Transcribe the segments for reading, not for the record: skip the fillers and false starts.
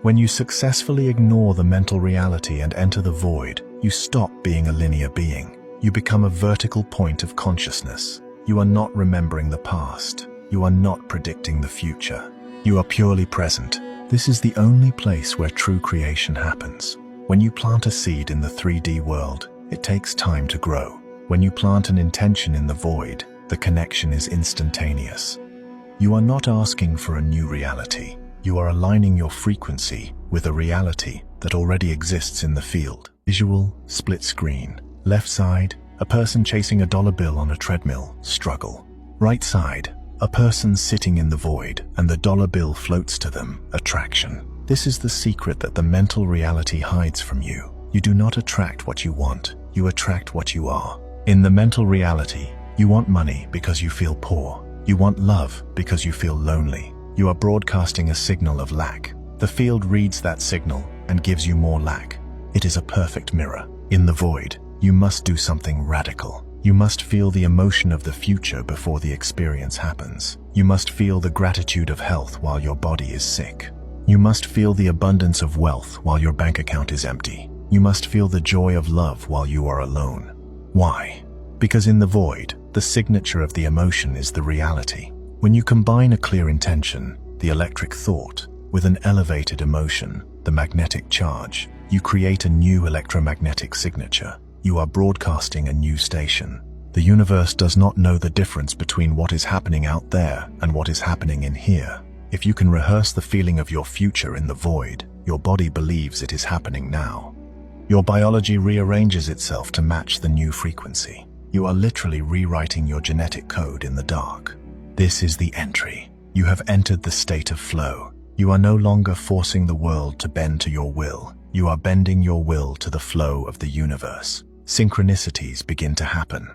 When you successfully ignore the mental reality and enter the void, you stop being a linear being. You become a vertical point of consciousness. You are not remembering the past. You are not predicting the future. You are purely present. This is the only place where true creation happens. When you plant a seed in the 3D world, it takes time to grow. When you plant an intention in the void, the connection is instantaneous. You are not asking for a new reality. You are aligning your frequency with a reality that already exists in the field. Visual, split screen. Left side, a person chasing a dollar bill on a treadmill, struggle. Right side, a person sitting in the void and the dollar bill floats to them, attraction. This is the secret that the mental reality hides from you. You do not attract what you want, you attract what you are. In the mental reality, you want money because you feel poor. You want love because you feel lonely. You are broadcasting a signal of lack. The field reads that signal and gives you more lack. It is a perfect mirror. In the void, you must do something radical. You must feel the emotion of the future before the experience happens. You must feel the gratitude of health while your body is sick. You must feel the abundance of wealth while your bank account is empty. You must feel the joy of love while you are alone. Why? Because in the void, the signature of the emotion is the reality. When you combine a clear intention, the electric thought, with an elevated emotion, the magnetic charge, you create a new electromagnetic signature. You are broadcasting a new station. The universe does not know the difference between what is happening out there and what is happening in here. If you can rehearse the feeling of your future in the void, your body believes it is happening now. Your biology rearranges itself to match the new frequency. You are literally rewriting your genetic code in the dark. This is the entry. You have entered the state of flow. You are no longer forcing the world to bend to your will. You are bending your will to the flow of the universe. Synchronicities begin to happen.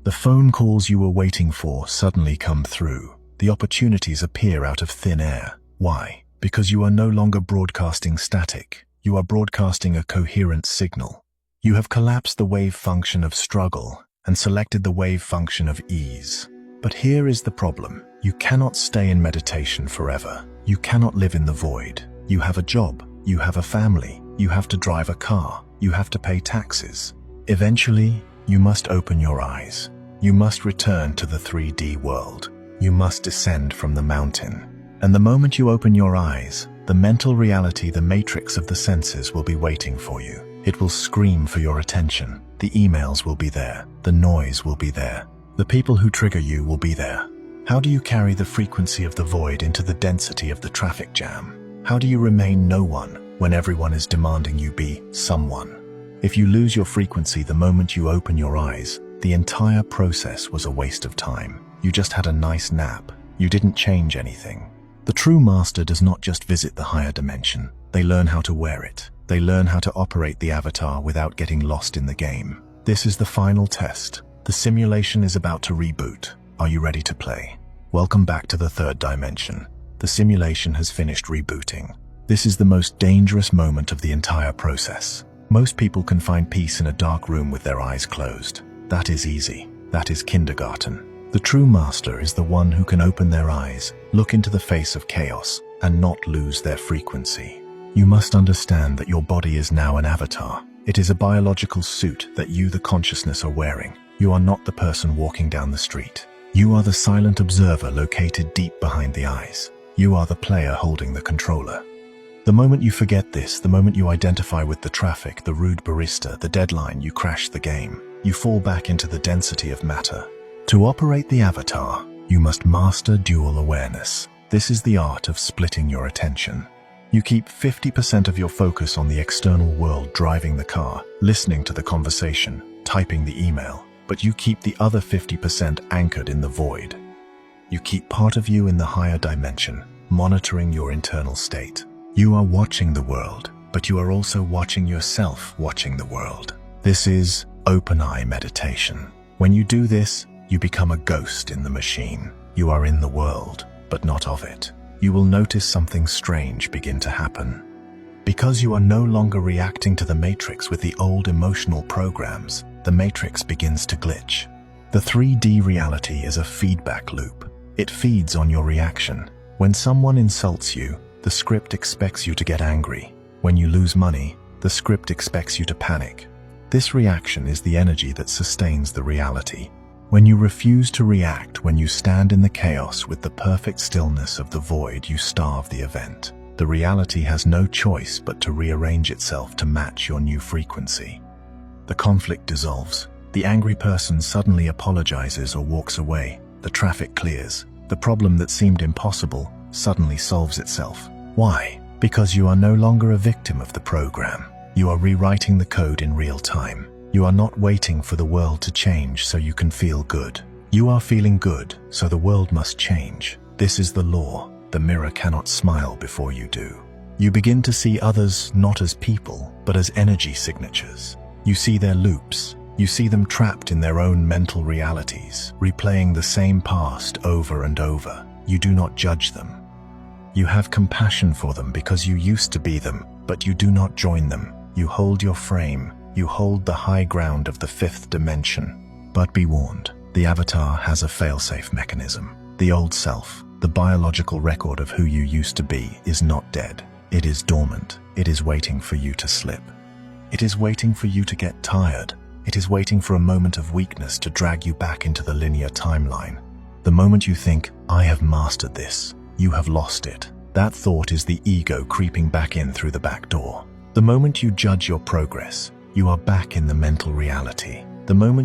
The phone calls you were waiting for suddenly come through. The opportunities appear out of thin air. Why? Because you are no longer broadcasting static. You are broadcasting a coherent signal. You have collapsed the wave function of struggle and selected the wave function of ease. But here is the problem. You cannot stay in meditation forever. You cannot live in the void. You have a job. You have a family. You have to drive a car. You have to pay taxes. Eventually, you must open your eyes. You must return to the 3D world. You must descend from the mountain. And the moment you open your eyes, the mental reality, the matrix of the senses will be waiting for you. It will scream for your attention. The emails will be there. The noise will be there. The people who trigger you will be there. How do you carry the frequency of the void into the density of the traffic jam? How do you remain no one when everyone is demanding you be someone? If you lose your frequency the moment you open your eyes, the entire process was a waste of time. You just had a nice nap. You didn't change anything. The true master does not just visit the higher dimension. They learn how to wear it. They learn how to operate the avatar without getting lost in the game. This is the final test. The simulation is about to reboot. Are you ready to play? Welcome back to the third dimension. The simulation has finished rebooting. This is the most dangerous moment of the entire process. Most people can find peace in a dark room with their eyes closed. That is easy. That is kindergarten. The true master is the one who can open their eyes, look into the face of chaos, and not lose their frequency. You must understand that your body is now an avatar. It is a biological suit that you, the consciousness, are wearing. You are not the person walking down the street. You are the silent observer located deep behind the eyes. You are the player holding the controller. The moment you forget this, the moment you identify with the traffic, the rude barista, the deadline, you crash the game. You fall back into the density of matter. To operate the avatar, you must master dual awareness. This is the art of splitting your attention. You keep 50% of your focus on the external world, driving the car, listening to the conversation, typing the email, but you keep the other 50% anchored in the void. You keep part of you in the higher dimension, monitoring your internal state. You are watching the world, but you are also watching yourself watching the world. This is open eye meditation. When you do this, you become a ghost in the machine. You are in the world, but not of it. You will notice something strange begin to happen. Because you are no longer reacting to the matrix with the old emotional programs, the matrix begins to glitch. The 3D reality is a feedback loop. It feeds on your reaction. When someone insults you, the script expects you to get angry. When you lose money, the script expects you to panic. This reaction is the energy that sustains the reality. When you refuse to react, when you stand in the chaos with the perfect stillness of the void, you starve the event. The reality has no choice but to rearrange itself to match your new frequency. The conflict dissolves. The angry person suddenly apologizes or walks away. The traffic clears. The problem that seemed impossible suddenly solves itself. Why? Because you are no longer a victim of the program. You are rewriting the code in real time. You are not waiting for the world to change so you can feel good. You are feeling good, so the world must change. This is the law. The mirror cannot smile before you do. You begin to see others not as people, but as energy signatures. You see their loops. You see them trapped in their own mental realities, replaying the same past over and over. You do not judge them. You have compassion for them because you used to be them, but you do not join them. You hold your frame. You hold the high ground of the fifth dimension. But be warned, the avatar has a failsafe mechanism. The old self, the biological record of who you used to be, is not dead. It is dormant. It is waiting for you to slip. It is waiting for you to get tired. It is waiting for a moment of weakness to drag you back into the linear timeline. The moment you think, I have mastered this, you have lost it. That thought is the ego creeping back in through the back door. The moment you judge your progress, you are back in the mental reality. The moment